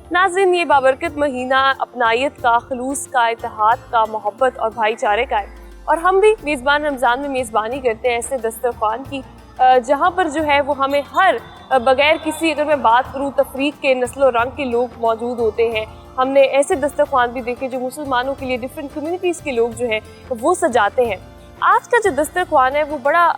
नाज़रीन, ये बाबरकत महीना अपनायत का, खलूस का, इत्तेहाद का, मोहब्बत और भाईचारे का है। और हम भी मेज़बान रमज़ान में मेज़बानी करते हैं ऐसे दस्तरख़्वान की जहाँ पर जो है वो हमें हर बग़ैर किसी, अगर मैं बात करूँ तफरीक के, नस्ल और रंग के लोग मौजूद होते हैं। हमने ऐसे दस्तरख़्वान भी देखे जो मुसलमानों के लिए डिफरेंट कम्युनिटीज़ के लोग जो हैं वो सजाते हैं। आज का जो दस्तरख़्वान है वो बड़ा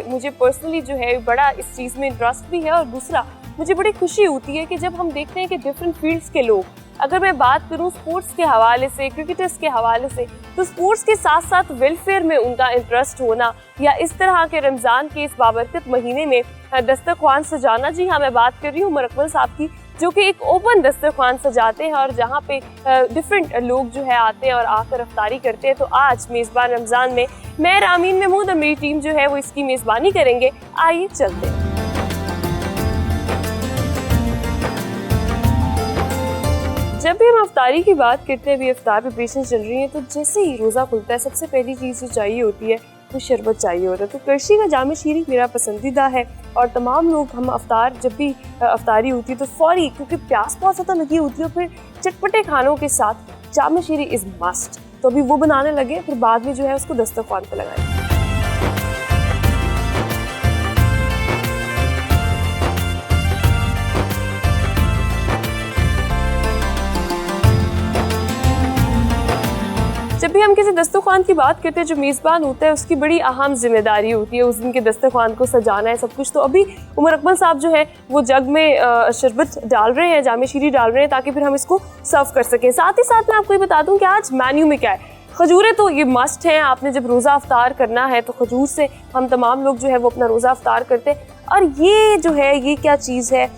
मुझे पर्सनली जो है बड़ा इस चीज़ में इंटरेस्ट भी है, और दूसरा मुझे बड़ी खुशी होती है कि जब हम देखते हैं कि डिफरेंट फील्ड्स के लोग, अगर मैं बात करूं स्पोर्ट्स के हवाले से, क्रिकेटर्स के हवाले से, तो स्पोर्ट्स के साथ साथ वेलफेयर में उनका इंटरेस्ट होना, या इस तरह के रमज़ान के इस बाबरकत महीने में दस्तरख़्वान सजाना। जी हाँ, मैं बात कर रही हूँ उमर अकमल साहब की, जो कि एक ओपन दस्तरख़्वान सजाते हैं और जहाँ पे डिफरेंट लोग जो है आते हैं और आकर अफ्तारी करते हैं। तो आज मेज़बान रमज़ान में मैं रामीन महमूद और मेरी टीम जो है वो इसकी मेज़बानी करेंगे। आइए चलते हैं। जब भी हम अफ्तारी की बात करते हैं, अभी अफ्तार प्रिपरेशन चल रही है, तो जैसे ही रोज़ा खुलता है सबसे पहली चीज़ जो चाहिए होती है वो शरबत चाहिए होता है। तो करशी का जाम शीरी मेरा पसंदीदा है, और तमाम लोग हम अफ्तार जब भी अफ्तारी होती है तो फौरी, क्योंकि प्यास बहुत ज़्यादा लगी होती है, फिर चटपटे खानों के साथ जाम शीरी इज़ मस्ट। तो अभी वो बनाने लगे, फिर बाद में जो है उसको दस्तरख़्वान पर लगाएंगे। जब भी हम किसी दस्तरख़्वान की बात करते हैं, जो मेज़बान होता है उसकी बड़ी अहम जिम्मेदारी होती है उस दिन के दस्तरख़्वान को सजाना है, सब कुछ। तो अभी उमर अकमल साहब जो है वो जग में शरबत डाल रहे हैं, जाम शीरी डाल रहे हैं, ताकि फिर हम इसको सर्व कर सकें। साथ ही साथ मैं आपको ये बता दूं कि आज मेन्यू में क्या है। खजूरें तो ये मस्ट हैं, आपने जब रोज़ा अफ्तार करना है तो खजूर से हम तमाम लोग जो है वो अपना रोज़ा अफ्तार करते हैं। और ये जो है ये क्या चीज़ है,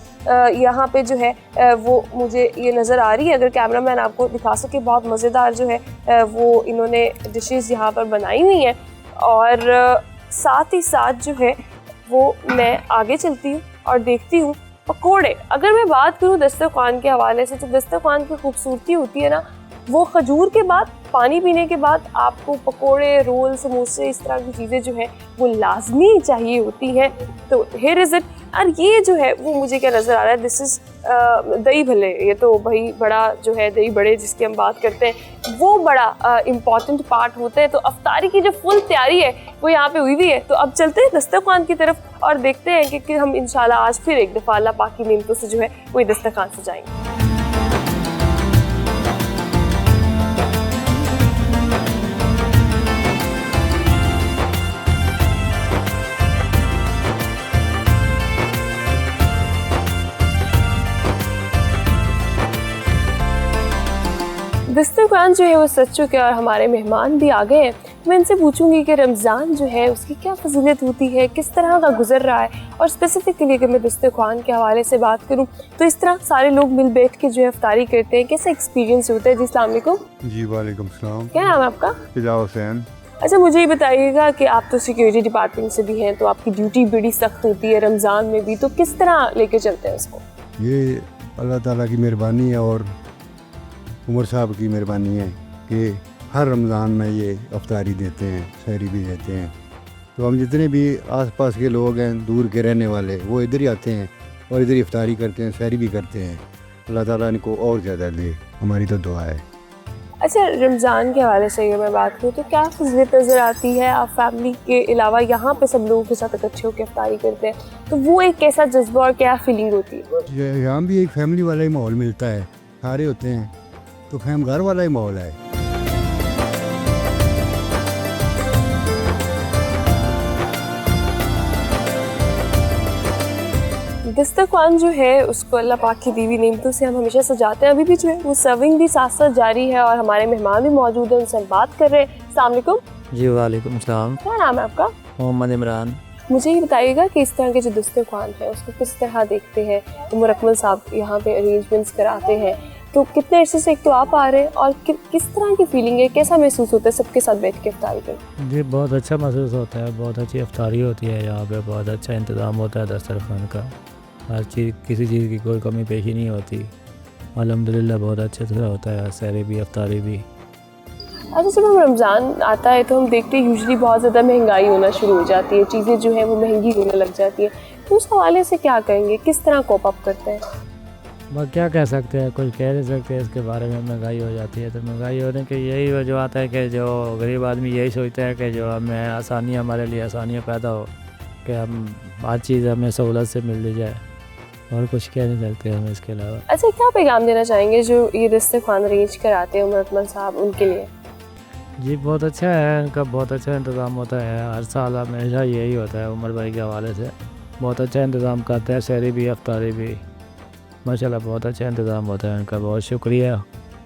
यहाँ पे जो है वो मुझे ये नज़र आ रही है, अगर कैमरामैन आपको दिखा सके, बहुत मज़ेदार जो है वो इन्होंने डिशेस यहाँ पर बनाई हुई हैं। और साथ ही साथ जो है वो मैं आगे चलती हूँ और देखती हूँ पकोड़े। अगर मैं बात करूँ दस्तरख़्वान के हवाले से, तो दस्तरख़्वान की खूबसूरती होती है ना, वो खजूर के बाद, पानी पीने के बाद आपको पकोड़े, रोल, समोसे, इस तरह की चीज़ें जो है वो लाजमी चाहिए होती हैं। तो हियर इज़ इट। और ये जो है वो मुझे क्या नज़र आ रहा है, दिस इज़ दही भल्ले। ये तो भाई बड़ा जो है दही बड़े जिसकी हम बात करते हैं, वो बड़ा इम्पॉर्टेंट पार्ट होता है। तो अफ्तारी की जो फुल तैयारी है वो यहाँ पे हुई है। तो अब चलते हैं दस्तरख़्वान की तरफ और देखते हैं कि हम इंशाल्लाह आज फिर एक दफ़ा अल्लाह पाक की नेमतों से जो है वो दस्तरख़्वान सजाएंगे। दस्तरख़्वान जो है वो सज चुके हैं और हमारे मेहमान भी आ गए हैं। मैं इनसे पूछूंगी कि रमज़ान जो है उसकी क्या फजीलत होती है, किस तरह का गुजर रहा है, और स्पेसिफिकली अगर मैं दस्तरख़्वान के हवाले से बात करूं तो इस तरह सारे लोग मिल बैठ के जो है अफ्तारी करते हैं, कैसा एक्सपीरियंस होता है। जी अस्सलाम वालेकुम। जी वालेकुम सलाम। क्या नाम है आपका? फिजा हुसैन। अच्छा, मुझे ये बताइएगा कि आप तो सिक्योरिटी डिपार्टमेंट से भी हैं, तो आपकी ड्यूटी बड़ी सख्त होती है रमज़ान में भी, तो किस तरह लेके चलते हैं उसको? ये अल्लाह ताला की मेहरबानी है और उमर साहब की मेहरबानी है कि हर रमज़ान में ये अफ्तारी देते हैं, सहरी भी देते हैं। तो हम जितने भी आसपास के लोग हैं, दूर के रहने वाले, वो इधर ही आते हैं और इधर ही अफ्तारी करते हैं, सहरी भी करते हैं। अल्लाह ताला इनको और ज़्यादा दे, हमारी तो दुआ है। अच्छा, रमज़ान के हवाले से अगर मैं बात करूँ तो क्या फजीलत नज़र आती है? आप फैमिली के अलावा यहाँ पे सब लोगों के साथ इकट्ठे होकर अफ्तारी करते हैं, तो वो एक कैसा जज्बा और क्या फीलिंग होती है? यहाँ भी एक फैमिली वाला ही माहौल मिलता है, सारे होते हैं तो फैम घर वाला ही माहौल है। दस्तरख़्वान जो है उसको अल्लाह पाक की दी हुई नेमतों से हम हमेशा सजाते हैं। अभी भी जो है वो सर्विंग भी साथ साथ जारी है और हमारे मेहमान भी मौजूद हैं, उनसे हम बात कर रहे हैं। अस्सलाम वालेकुम। जी वालेकुम सलाम। क्या नाम है आपका? मोहम्मद इमरान। मुझे ये बताइएगा कि इस तरह के जो दस्तरख़्वान है उसको किस तरह देखते हैं? उमर अकमल साहब यहाँ पे अरेंजमेंट्स कराते हैं, तो कितने अरसे से एक तो आप आ रहे हैं, और किस तरह की फीलिंग है, कैसा महसूस होता है सबके साथ बैठ के अफ्तारी करना? जी बहुत अच्छा महसूस होता है, बहुत अच्छी अफ्तारी होती है यहाँ पे, बहुत अच्छा इंतज़ाम होता है दस्तरख़्वान का, हर चीज़, किसी चीज़ की कोई कमी पेशी नहीं होती। अल्हम्दुलिल्लाह बहुत अच्छे से होता है, सहरी भी अफ्तारी भी। अच्छा, जब हम रमज़ान आता है तो हम देखते हैं यूजुअली बहुत ज़्यादा महंगाई होना शुरू हो जाती है, चीज़ें जो हैं वो महंगी होने लग जाती है, तो उस हवाले से क्या कहेंगे, किस तरह कोप अप करते हैं? वह क्या कह सकते हैं, कुछ कह नहीं सकते इसके बारे में। महंगाई हो जाती है तो महंगाई होने की यही वजूहत है कि जो गरीब आदमी यही सोचता है कि जो हमें आसानी, हमारे लिए आसानियाँ पैदा हो, कि हम हर चीज़ हमें सहूलत से मिल जाए, और कुछ कह नहीं सकते हम इसके अलावा। अच्छा, क्या पैगाम देना चाहेंगे जो ये रिश्ते ख्वान अरेंज कराते हैं उमर अकमल साहब, उनके लिए? जी बहुत अच्छा है, इनका बहुत अच्छा इंतज़ाम होता है, हर साल हमेशा यही होता है। उमर भाई के हवाले से बहुत अच्छा इंतज़ाम करते हैं, सहरी भी अफ्तारी भी, माशाल्लाह बहुत अच्छा इंतज़ाम होता है इनका। बहुत शुक्रिया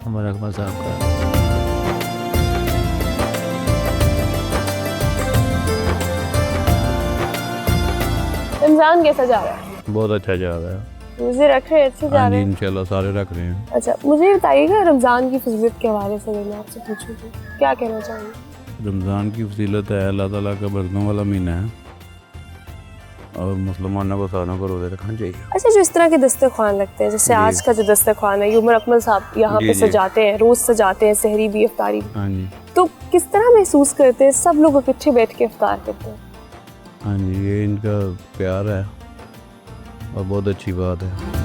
उमर अकमल साहब का। रमज़ान कैसा जा रहा है? बहुत अच्छा जा रहा है। रोज़े रख रहे हैं, अच्छे जा हाँ जी, रहे हैं? इंशाल्लाह सारे रख रहे हैं। अच्छा, मुझे बताइएगा रमज़ान की फजीलत के हवाले से मैं आपसे पूछूँगी, क्या कहना चाहेंगे? रमज़ान की फजीलत है, अल्लाह ताला का बरकतों वाला महीना है और मुसलमानों को सारों को रोज़े रखना चाहिए। अच्छा, जो इस तरह के दस्तरखान लगते हैं, जैसे जी। आज का जो दस्तरखान है, ये उमर अकमल साहब यहाँ जी, पे जी। सजाते हैं, रोज़ सजाते हैं, सहरी भी अफ्तारी भी। हाँ जी, तो किस तरह महसूस करते हैं सब लोग इकट्ठे बैठ के इफ्तार करते हैं? हाँ जी, ये इनका प्यार है और बहुत अच्छी बात है।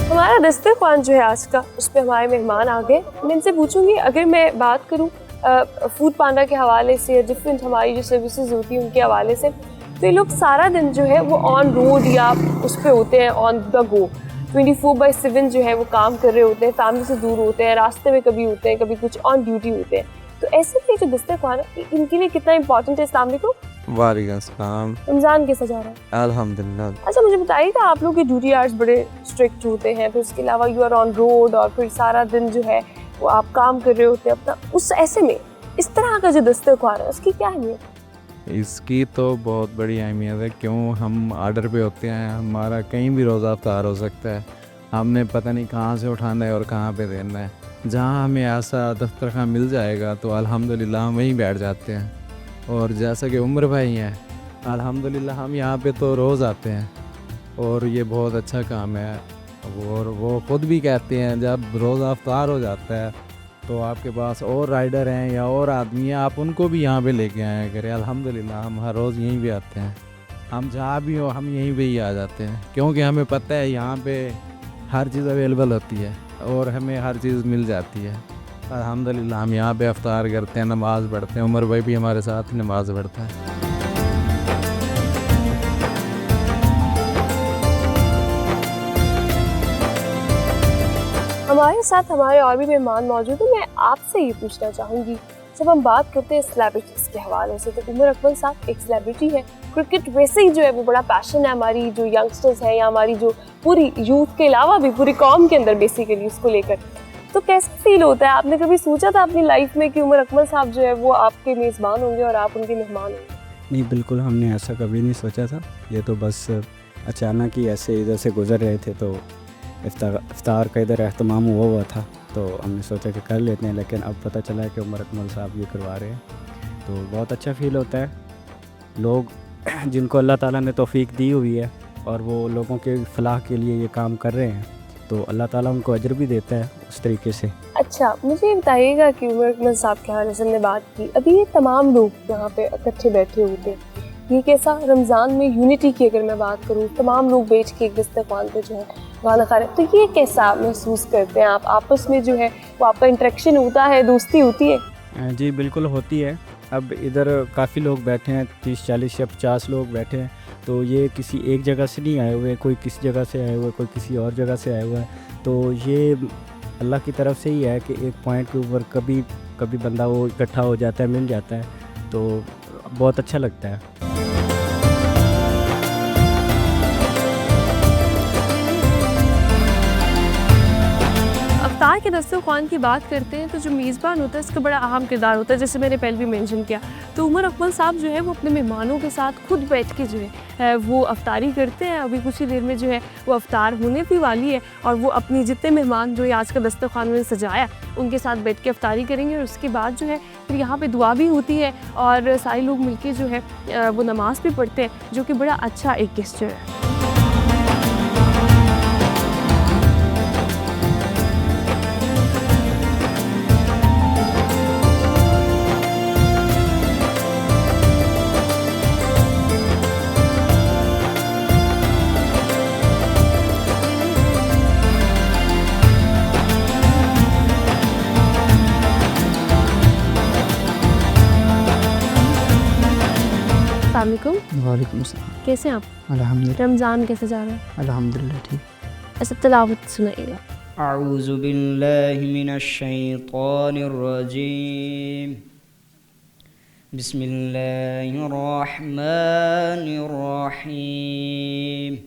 हमारा दस्तरखान जो है आज का, उस पर हमारे मेहमान आ गए। मैं इनसे पूछूंगी, अगर मैं बात करूँ फूड पांडा के हवाले से या डिफरेंट हमारी जो सर्विसेज होती हैं उनके हवाले से, तो ये लोग सारा दिन जो है वो ऑन रोड या उस पर होते हैं, ऑन द गो 24/7 जो है वो काम कर रहे होते हैं, फैमिली से दूर होते हैं, रास्ते में कभी होते हैं, कभी कुछ ऑन ड्यूटी होते हैं। तो ऐसे में जो दस्तरखान है इनके लिए कितना इंपॉर्टेंट है? अस्सलाम वालेकुम। वालेकुम अस्सलाम। रमज़ान कैसा जा रहा है? अल्हम्दुलिल्लाह। अच्छा, मुझे बताइएगा, आप लोग के ड्यूटी आवर्स बड़े स्ट्रिक्ट होते हैं, फिर उसके अलावा यू आर ऑन रोड और फिर सारा दिन जो है वो आप काम कर रहे होते हैं अपना, उस ऐसे में इस तरह का जो दस्तरखान है उसकी क्या अहमियत? इसकी तो बहुत बड़ी अहमियत है। क्यों, हम आर्डर पे होते हैं, हमारा कहीं भी रोज़ा अफ्तार हो सकता है, हमने पता नहीं कहाँ से उठाना है और कहाँ पे देना है। जहाँ हमें ऐसा दस्तरखान मिल जाएगा तो अल्हम्दुलिल्लाह हम वहीं बैठ जाते हैं। और जैसा कि उमर भाई हैं, अल्हम्दुलिल्लाह हम यहाँ पे तो रोज़ आते हैं और ये बहुत अच्छा काम है। और वो ख़ुद भी कहते हैं जब रोज़ा अफ्तार हो जाता है तो आपके पास और राइडर हैं या और आदमी हैं, आप उनको भी यहाँ पे लेके आया करें। अल्हम्दुलिल्लाह हम हर रोज़ यहीं पे आते हैं, हम जहाँ भी हो हम यहीं पे ही आ जाते हैं, क्योंकि हमें पता है यहाँ पे हर चीज़ अवेलेबल होती है और हमें हर चीज़ मिल जाती है। अल्हम्दुलिल्लाह हम यहाँ पे अफ्तार करते हैं, नमाज़ पढ़ते हैं। उमर भाई भी हमारे साथ नमाज़ पढ़ता है। हमारे साथ हमारे और भी मेहमान मौजूद हैं। मैं आपसे ये पूछना चाहूँगी, जब हम बात करते हैं सेलिब्रिटीज़ के हवाले से, तो उमर अकमल साहब एक सेलिब्रिटी है। क्रिकेट वैसे ही जो है वो बड़ा पैशन है हमारी जो यंगस्टर्स हैं या हमारी जो पूरी यूथ के अलावा भी पूरी कौम के अंदर बेसिकली उसको लेकर। तो कैसा फील होता है? आपने कभी सोचा था अपनी लाइफ में कि उमर अकमल साहब जो है वो आपके मेज़बान होंगे और आप उनके मेहमान होंगे? नहीं, बिल्कुल हमने ऐसा कभी नहीं सोचा था। ये तो बस अचानक ही ऐसे इधर से गुज़र रहे थे तो इफ्तार का इधर अहतमाम हुआ था तो हमने सोचा कि कर लेते हैं, लेकिन अब पता चला है कि उमर अकमल साहब ये करवा रहे हैं तो बहुत अच्छा फ़ील होता है। लोग जिनको अल्लाह ताला ने तौफीक दी हुई है और वो लोगों के फलाह के लिए ये काम कर रहे हैं तो अल्लाह ताला उनको अजर भी देता है उस तरीके से। अच्छा, मुझे ये बताइएगा कि उमर अकमल साहब के हवाले से हमने बात की, अभी ये तमाम लोग यहाँ पे इकट्ठे बैठे होते हैं, ये कैसा रमज़ान में यूनिटी की अगर मैं बात करूँ, तमाम लोग बैठ के एक दस्तरखान पे जो है खाना खा रहे हैं, तो ये कैसा महसूस करते हैं आप? आपस में जो है वो आपका इंटरेक्शन होता है, दोस्ती होती है? जी बिल्कुल होती है। अब इधर काफ़ी लोग बैठे हैं, 30-40 या 50 लोग बैठे हैं, तो ये किसी एक जगह से नहीं आए हुए, कोई किसी जगह से आए हुए हैं, कोई किसी और जगह से आए हुए हैं। तो ये अल्लाह की तरफ से ही है कि एक पॉइंट के ऊपर कभी कभी बंदा वो इकट्ठा हो जाता है, मिल जाता है, तो बहुत अच्छा लगता है। इफ्तार के दस्तरखान की बात करते हैं तो जो मेज़बान होता है इसका बड़ा अहम किरदार होता है, जैसे मैंने पहले भी मेंशन किया। तो उमर अकमल साहब जो है वो अपने मेहमानों के साथ खुद बैठ के जो है वो अफ्तारी करते हैं। अभी कुछ ही देर में जो है वो अफ्तार होने भी वाली है और वो अपनी जितने मेहमान जो है आज का दस्तरखान में सजाया उनके साथ बैठ के अफ्तारी करेंगे और उसके बाद जो है फिर यहाँ पे दुआ भी होती है और सारे लोग मिलके जो है वो नमाज़ भी पढ़ते हैं, जो कि बड़ा अच्छा एक गेस्चर है। अस्सलाम वालेकुम। वालेकुम सलाम। कैसे हैं आप? अल्हम्दुलिल्लाह रमज़ान कैसे जा रहा है? अल्हम्दुलिल्लाह ठीक। ऐसा तिलावत सुनाइएगा। अऊज़ु बिल्लाहि मिनश शैतानिर रजीम। बिस्मिल्लाहिर रहमानिर रहीम।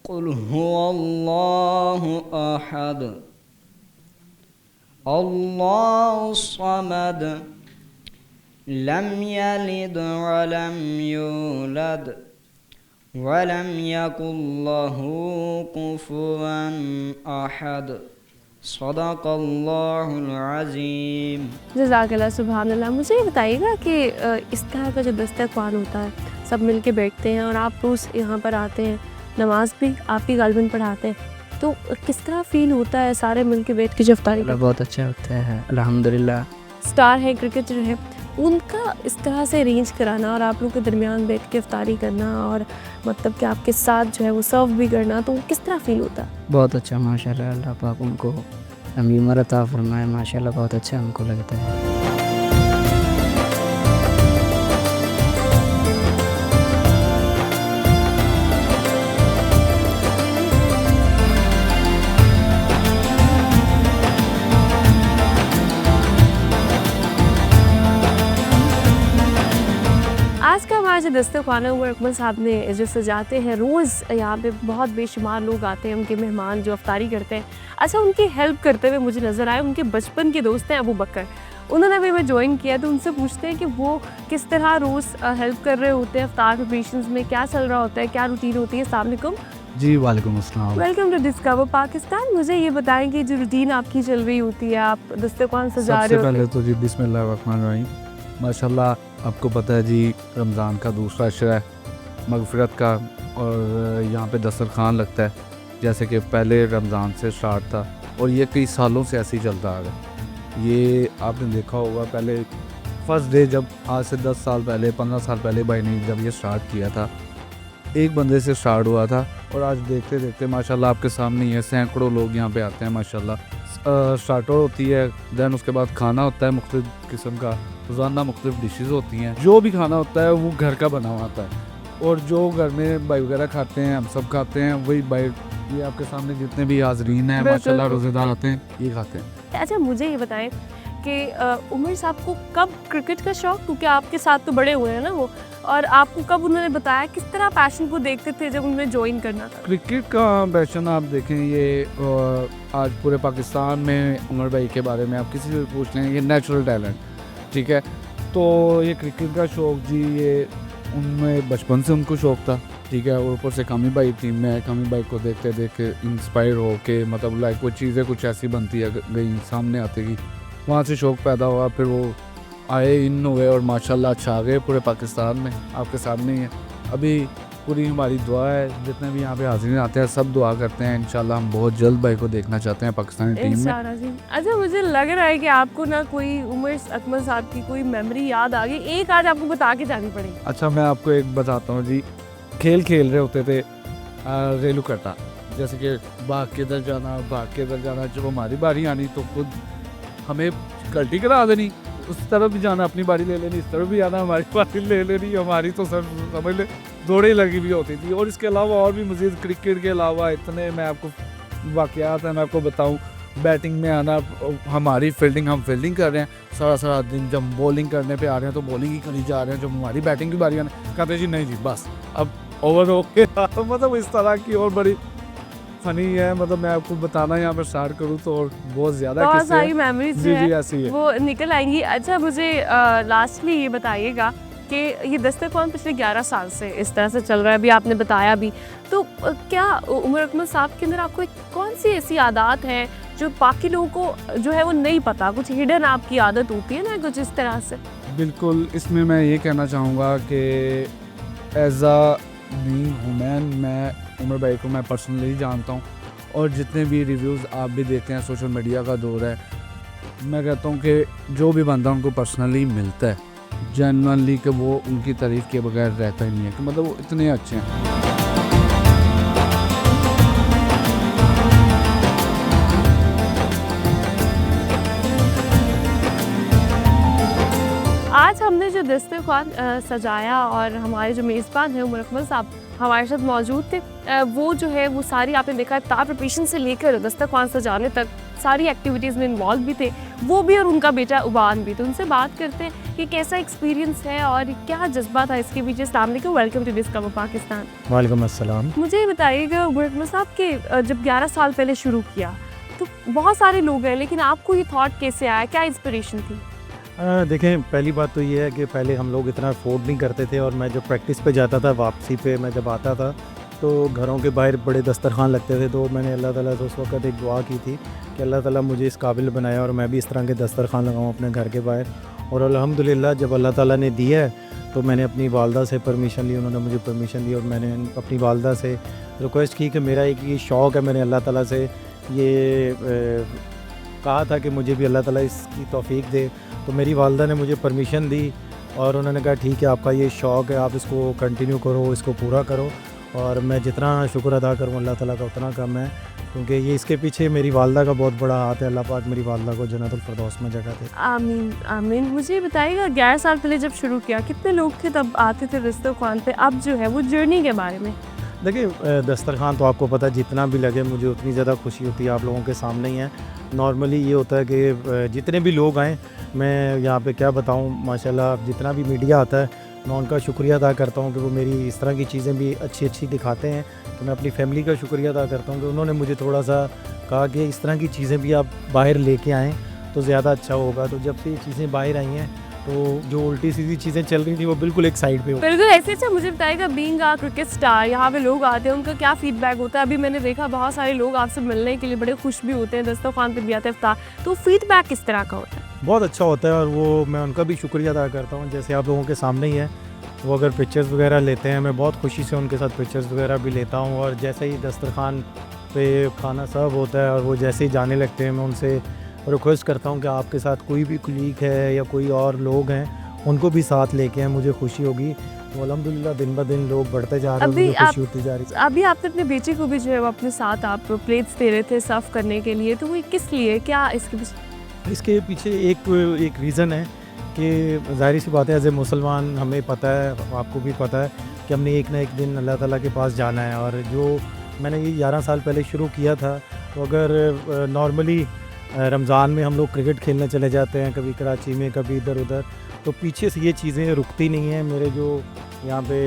कुल हुवल्लाहु अहद अल्लाहुस समद लम यलिद वलम यूलद वलम यकुल्लहु कुफुवन अहद। सदक़ल्लाहुल अज़ीम। जज़ाकल्लाह, सुभान अल्लाह। मुझे ये बताइएगा कि इस तरह का जो दस्तरख़्वान होता है, सब मिल के बैठते हैं और आप रोज़ यहाँ पर आते हैं, नमाज भी आप ही गालिबन पढ़ाते हैं, तो किस तरह फ़ील होता है सारे मिल के बैठ के जो इफ्तारी करते हैं? बहुत अच्छा होता है अल्हम्दुलिल्लाह। स्टार है, क्रिकेटर है, उनका इस तरह से अरेंज कराना और आप लोग के दरमियान बैठ के इफ्तारी करना और मतलब कि आपके साथ जो है वो सर्व भी करना, तो किस तरह फ़ील होता है? बहुत अच्छा माशाल्लाह। अल्लाह पाक उनको लंबी उम्र अता फरमाए। माशाल्लाह बहुत अच्छा हमको लगता है। आज का हमारा जो दस्तरख़्वान है, उमर अकमल साहब ने जो सजाते हैं, रोज़ यहाँ पे बहुत बेशुमार लोग आते हैं, उनके मेहमान जो इफ्तारी करते हैं। अच्छा, उनकी हेल्प करते हुए मुझे नज़र आए, उनके बचपन के दोस्त हैं अबू बकर, उन्होंने भी हमें ज्वाइन किया, तो उनसे पूछते हैं कि वो किस तरह रोज़ हेल्प कर रहे होते हैं इफ्तार प्रिपरेशंस में, क्या चल रहा होता है, क्या रूटीन होती है। अस्सलाम वालेकुम। जी वालेकुम अस्सलाम। Welcome to discover Pakistan. मुझे ये बताएं कि जो रूटीन आपकी चल रही होती है, आप दस्तरख़्वान सजा रहे सबसे होते पहले हैं। तो जी बिस्मिल्लाहिर्रहमानिर्रहीम। माशाल्लाह, आपको पता है जी रमज़ान का दूसरा अशरा है मगफ़िरत का, और यहाँ पे दस्तरख़्वान लगता है जैसे कि पहले रमज़ान से स्टार्ट था और ये कई सालों से ऐसे ही चलता आ रहा है। ये आपने देखा होगा, पहले फर्स्ट डे जब आज से 10 साल पहले 15 साल पहले भाई ने जब ये स्टार्ट किया था, एक बंदे से स्टार्ट हुआ था और आज देखते देखते माशाल्लाह आपके सामने ये सैकड़ों लोग यहाँ पे आते हैं माशाल्लाह। स्टार्टर होती है, दैन उसके बाद खाना होता है मुख्तलिफ़ किस्म का, रोज़ाना मुख्तलिफ़ डिशेज़ होती हैं। जो भी खाना होता है वो घर का बना हुआ आता है और जो घर में भाई वगैरह खाते हैं, हम सब खाते हैं, वही भाई ये आपके सामने जितने भी हाज़रीन हैं माशाल्लाह रोज़ेदार आते हैं, ये खाते हैं। अच्छा, मुझे ये बताएं कि उमर साहब को कब क्रिकेट का शौक़, क्योंकि आपके साथ तो बड़े हुए हैं ना वो, और आपको कब उन्होंने बताया, किस तरह पैशन को देखते थे जब उन्हें ज्वाइन करना था? क्रिकेट का पैशन आप देखें, ये आज पूरे पाकिस्तान में उमर भाई के बारे में आप किसी से भी पूछ लें, ये नेचुरल टैलेंट, ठीक है। तो ये क्रिकेट का शौक़ जी, ये उनमें बचपन से उनको शौक़ था, ठीक है। और ऊपर से कामी भाई टीम में है, कामी भाई को देखते देखते इंस्पायर हो के मतलब लाइक वो चीज़ें कुछ ऐसी बनती है गई सामने आती गई, वहाँ से शौक़ पैदा हुआ, फिर वो आए इन हुए और माशाल्लाह छा गए पूरे पाकिस्तान में, आपके सामने ही है। अभी पूरी हमारी दुआ है, जितने भी यहाँ पे हाज़रीन आते हैं सब दुआ करते हैं, इंशाल्लाह हम बहुत जल्द भाई को देखना चाहते हैं पाकिस्तानी टीम में। इंशाल्लाह जी। अच्छा, मुझे लग रहा है कि आपको ना कोई उमर अकमल साहब की कोई मेमोरी याद आ गई, एक आज आपको बता के जानी पड़ेगी। अच्छा, मैं आपको एक बताता हूँ जी। खेल रहे होते थे रेलू कट्टा, जैसे कि भाग के इधर जाना, भाग के इधर जाना। जब हमारी बारी आनी तो खुद हमें कल्टी करा देनी, उस तरफ भी जाना, अपनी बारी ले लेनी, इस तरफ भी आना, हमारी बारी ले लेनी। हमारी तो सर समझ ले दौड़े लगी भी होती थी। और इसके अलावा और भी मज़ीद क्रिकेट के अलावा इतने मैं आपको वाक़यात हैं, मैं आपको बताऊं। बैटिंग में आना, हमारी फील्डिंग, हम फील्डिंग कर रहे हैं सारा दिन, जब बॉलिंग करने पे आ रहे हैं तो बॉलिंग ही करी जा रहे हैं। जब हमारी बैटिंग की बारी आने कहते जी नहीं जी बस अब ओवर हो के मतलब इस तरह की और बड़ी फ़नी है, मतलब मैं आपको बताना यहाँ पर स्टार्ट करूँ तो और बहुत ज़्यादा बहुत सारी मेमोरीज जी ऐसी है, वो निकल आएंगी। अच्छा, मुझे लास्टली ये बताइएगा कि ये दस्तरख़्वान पिछले 11 साल से इस तरह से चल रहा है, अभी आपने बताया भी, तो क्या उमर अकमल साहब के अंदर आपको कौन सी ऐसी आदत है जो बाकी लोगों को जो है वो नहीं पता, कुछ हिडन आपकी आदत होती है ना कुछ इस तरह से? बिल्कुल। इसमें मैं ये कहना चाहूँगा कि एज आ ह्यूमन मैं उमर भाई को मैं पर्सनली जानता हूँ, और जितने भी रिव्यूज़ आप भी देखते हैं, सोशल मीडिया का दौर है, मैं कहता हूँ कि जो भी बंदा उनको पर्सनली मिलता है जेन्युइनली कि वो उनकी तारीफ़ के बगैर रहता ही नहीं है, कि मतलब वो इतने अच्छे हैं। आज हमने जो दस्तरखान सजाया और हमारे जो मेज़बान हैं उमर अकमल साहब हमारे साथ मौजूद थे, वो जो है वो सारी आपने देखा इफ्तार प्रिपरेशन से लेकर दस्तरखान सजाने तक सारी एक्टिविटीज़ में इन्वॉल्व भी थे, वो भी और उनका बेटा उबान भी। तो उनसे बात करते हैं कि कैसा एक्सपीरियंस है और क्या जज्बा था इसके पीछे। अस्सलाम वालेकुम, वेलकम टू डिस्कवर पाकिस्तान। वालेकुम अस्सलाम। मुझे ये बताइएगा उमर अकमल साहब के जब 11 साल पहले शुरू किया तो बहुत सारे लोग हैं, लेकिन आपको ये थॉट कैसे आया, क्या इंस्पिरेशन थी? देखें, पहली बात तो ये है कि पहले हम लोग इतना अफोर्ड नहीं करते थे, और मैं जब प्रैक्टिस पे जाता था, वापसी पे मैं जब आता था तो घरों के बाहर बड़े दस्तरखान लगते थे। तो मैंने अल्लाह ताला से उस वक्त एक दुआ की थी कि अल्लाह ताला मुझे इस काबिल बनाया और मैं भी इस तरह के दस्तरखान लगाऊँ अपने घर के बाहर। और अल्हम्दुलिल्लाह जब अल्लाह ताला ने दिया है तो मैंने अपनी वालदा से परमिशन ली, उन्होंने मुझे परमिशन दी और मैंने अपनी वालदा से रिक्वेस्ट की कि मेरा एक ये शौक़ है, मैंने अल्लाह ताला से ये कहा था कि मुझे भी अल्लाह ताला इसकी तौफीक दे। तो मेरी वालदा ने मुझे परमिशन दी और उन्होंने कहा ठीक है, आपका ये शौक़ है, आप इसको कंटिन्यू करो, इसको पूरा करो। और मैं जितना शुक्र अदा करूँ अल्लाह ताला का उतना कम है, क्योंकि ये इसके पीछे मेरी वालदा का बहुत बड़ा हाथ है। अल्लाह पाक मेरी वालदा को जन्नतुल फिरदौस में जगह दे। आमीन आमीन। मुझे बताइएगा 11 साल पहले जब शुरू किया कितने लोग थे तब आते थे दस्तरखान पे, अब जो है वो जर्नी के बारे में? देखिए, दस्तरखान तो आपको पता है जितना भी लगे मुझे उतनी ज़्यादा खुशी होती है, आप लोगों के सामने ही है। नॉर्मली ये होता है कि जितने भी लोग आएँ, मैं यहाँ पे क्या बताऊँ, माशाल्लाह जितना भी मीडिया आता है मैं उनका शुक्रिया अदा करता हूँ कि वो मेरी इस तरह की चीज़ें भी अच्छी अच्छी दिखाते हैं। तो मैं अपनी फैमिली का शुक्रिया अदा करता हूँ कि उन्होंने मुझे थोड़ा सा कहा कि इस तरह की चीज़ें भी आप बाहर लेके आएँ तो ज़्यादा अच्छा होगा। तो जब से ये चीज़ें बाहर आई हैं तो जो उल्टी सीधी चीज़ें चल रही थी वो बिल्कुल एक साइड पे हो। बिल्कुल ऐसे। अच्छा, मुझे बताइएगा बीइंग अ क्रिकेट स्टार, यहाँ पे लोग आते हैं, उनका क्या फीडबैक होता है? अभी मैंने देखा बहुत सारे लोग आपसे मिलने के लिए बड़े खुश भी होते हैं, दस्तरखान पे भी आते हैं इफ्तार, तो फीडबैक किस तरह का होता है? बहुत अच्छा होता है और वो मैं उनका भी शुक्रिया अदा करता हूँ। जैसे आप लोगों के सामने ही है, वो अगर पिक्चर्स वगैरह लेते हैं, मैं बहुत खुशी से उनके साथ पिक्चर्स वगैरह भी लेता हूँ। और जैसे ही दस्तरखान पे खाना सर्व होता है और वो जैसे ही जाने लगते हैं, मैं उनसे रिक्वेस्ट करता हूँ कि आपके साथ कोई भी कुलीग है या कोई और लोग हैं उनको भी साथ लेके आएँ, मुझे खुशी होगी। तो अल्हम्दुलिल्लाह दिन ब दिन लोग बढ़ते जा रहे हैं, मुझे खुशी होती जा रही है। अभी आपने अपने बेटे को भी जो है वो अपने साथ आप प्लेट्स दे रहे थे सर्व करने के लिए, तो वो किस लिए, क्या इसके पीछे? इसके पीछे एक रीज़न है कि ज़ाहिर सी बात है, एज़ ए मुसलमान हमें पता है, आपको भी पता है कि हमने एक ना एक दिन अल्लाह ताला के पास जाना है। और जो मैंने ये 11 साल पहले शुरू किया था, तो अगर नॉर्मली रमज़ान में हम लोग क्रिकेट खेलने चले जाते हैं, कभी कराची में कभी इधर उधर, तो पीछे से ये चीज़ें रुकती नहीं हैं। मेरे जो यहाँ पे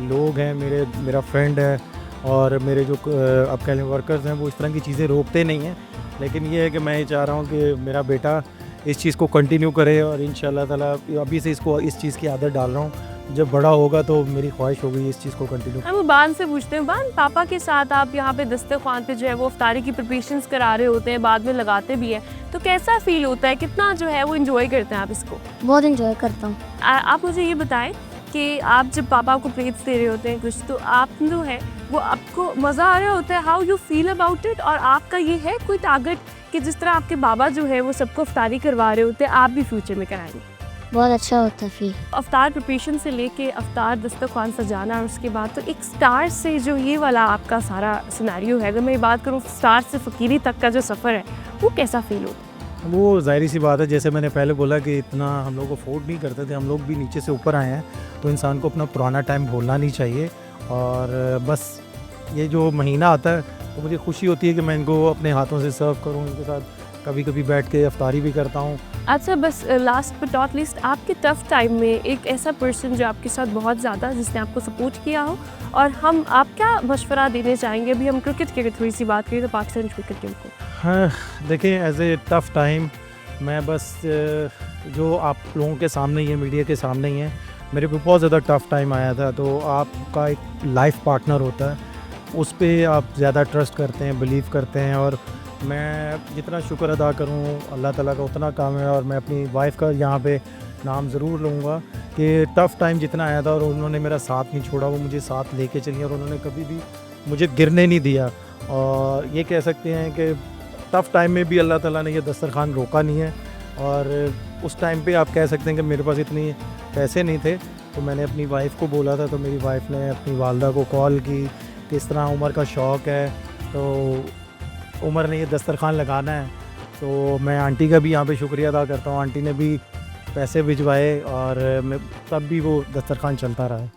लोग हैं, मेरा फ्रेंड है और मेरे जो आप कह लें वर्कर्स हैं, वो इस तरह की चीज़ें रोकते नहीं हैं। लेकिन ये है कि मैं ये चाह रहा हूँ कि मेरा बेटा इस चीज़ को कंटिन्यू करे और इंशाल्लाह ताला अभी से इसको इस चीज़ की आदत डाल रहा हूँ। जब बड़ा होगा तो मेरी ख्वाहिश होगी इस चीज़ को कंटिन्यू। हम बान से पूछते हैं, बान पापा के साथ आप यहाँ पे दस्तरखान पे जो है वो इफ्तारी की प्रिपरेशंस करा रहे होते हैं, बाद में लगाते भी हैं, तो कैसा फील होता है, कितना जो है वो इन्जॉय करते हैं आप इसको? बहुत इन्जॉय करता हूँ। आप मुझे ये बताएं कि आप जब पापा को प्लेट्स दे रहे होते हैं कुछ, तो आप जो है वो आपको मज़ा आ रहा होता है, how you feel about it? और आपका ये है कोई टारगेट कि जिस तरह आपके बाबा जो है वो सबको इफ्तारी करवा रहे होते हैं, आप भी फ्यूचर में कराएंगे? बहुत अच्छा होता है फील। अफ्तार प्रिपरेशन से लेके अफ्तार दस्तरखान सजाना और उसके बाद तो एक स्टार से जो ये वाला आपका सारा सिनेरियो है, अगर मैं ये बात करूँ स्टार से फ़कीरी तक का जो सफ़र है, वो कैसा फील होता है? वो ज़ाहिर सी बात है, जैसे मैंने पहले बोला कि इतना हम लोग अफोर्ड नहीं करते थे, हम लोग भी नीचे से ऊपर आए हैं, तो इंसान को अपना पुराना टाइम भूलना नहीं चाहिए। और बस ये जो महीना आता है तो मुझे खुशी होती है कि मैं इनको अपने हाथों से सर्व करूँ, इनके साथ कभी कभी बैठ के अफ्तारी भी करता हूँ। अच्छा, बस लास्ट बट नॉट लीस्ट, आपके टफ़ टाइम में एक ऐसा पर्सन जो आपके साथ बहुत ज़्यादा जिसने आपको सपोर्ट किया हो, और आप क्या मशवरा देने चाहेंगे? अभी हम क्रिकेट की अगर थोड़ी सी बात करें तो पाकिस्तान क्रिकेट टीम को। हाँ, देखिए, एज ए टफ़ टाइम मैं बस जो आप लोगों के सामने ही है, मीडिया के सामने ही है, मेरे पे बहुत ज़्यादा टफ़ टाइम आया था। तो आपका एक लाइफ पार्टनर होता है, उस पर आप ज़्यादा ट्रस्ट करते हैं, बिलीव करते हैं। और मैं जितना शुक्र अदा करूं अल्लाह ताला का उतना काम है। और मैं अपनी वाइफ का यहाँ पे नाम ज़रूर लूँगा कि टफ़ टाइम जितना आया था और उन्होंने मेरा साथ नहीं छोड़ा, वो मुझे साथ लेके चली और उन्होंने कभी भी मुझे गिरने नहीं दिया। और ये कह सकते हैं कि टफ़ टाइम में भी अल्लाह ताला ने ये दस्तरखान रोका नहीं है। और उस टाइम पे आप कह सकते हैं कि मेरे पास इतनी पैसे नहीं थे, तो मैंने अपनी वाइफ को बोला था, तो मेरी वाइफ ने अपनी वालदा को कॉल की कि इस तरह उमर का शौक़ है, तो उमर ने ये दस्तरखान लगाना है। तो मैं आंटी का भी यहाँ पे शुक्रिया अदा करता हूँ, आंटी ने भी पैसे भिजवाए और मैं तब भी वो दस्तरखान चलता रहा।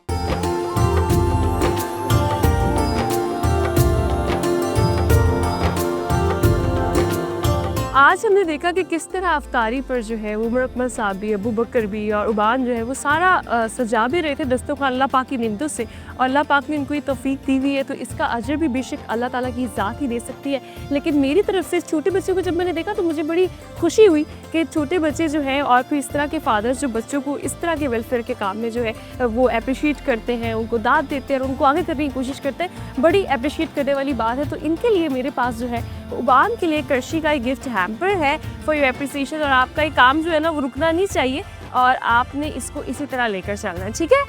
आज हमने देखा कि किस तरह अफ्तारी पर जो है उमर अकमल साहब भी, अबू बकर भी और उबान जो है वो सारा सजा भी रहे थे दस्तरखान अल्लाह पाक की निमतों से, और अल्लाह पाक ने इनको ये तौफीक दी हुई है, तो इसका अजर भी बेशक अल्लाह ताला की ज़ात ही दे सकती है। लेकिन मेरी तरफ से छोटे बच्चों को जब मैंने देखा तो मुझे बड़ी खुशी हुई कि छोटे बच्चे जो हैं और फिर इस तरह के फादर्स जो बच्चों को इस तरह के वेलफेयर के काम में जो है वो अप्रिशिएट करते हैं, उनको दाद देते हैं और उनको आगे करने की कोशिश करते हैं, बड़ी अप्रिशिएट करने वाली बात है। तो इनके लिए मेरे पास जो है उबान के लिए कर्शी का एक गिफ्ट हैम्पर है फॉर योर एप्रिसिएशन, और आपका ये काम जो है ना वो रुकना नहीं चाहिए और आपने इसको इसी तरह लेकर चलना है, ठीक है?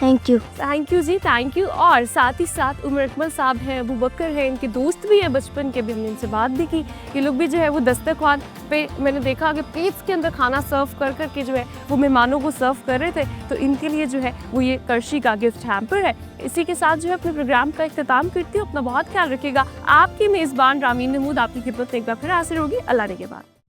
थैंक यू जी, थैंक यू। और साथ ही साथ उमर अकमल साहब हैं, अबू बकर हैं, इनके दोस्त भी हैं बचपन के भी, हमने इनसे बात भी की। ये लोग भी जो है वो दस्तरखान पे मैंने देखा कि प्लेट्स के अंदर खाना सर्व कर कर के जो है वो मेहमानों को सर्व कर रहे थे, तो इनके लिए जो है वो ये कर्शी का गिफ्ट हैम्पर है। इसी के साथ जो है अपने प्रोग्राम का इख्तिताम करती हूँ। अपना बहुत ख्याल रखिएगा। आपकी मेज़बान रामीन महमूद आपकी खिदमत में एक बार फिर हाजिर होगी अल्लाह ने के बाद।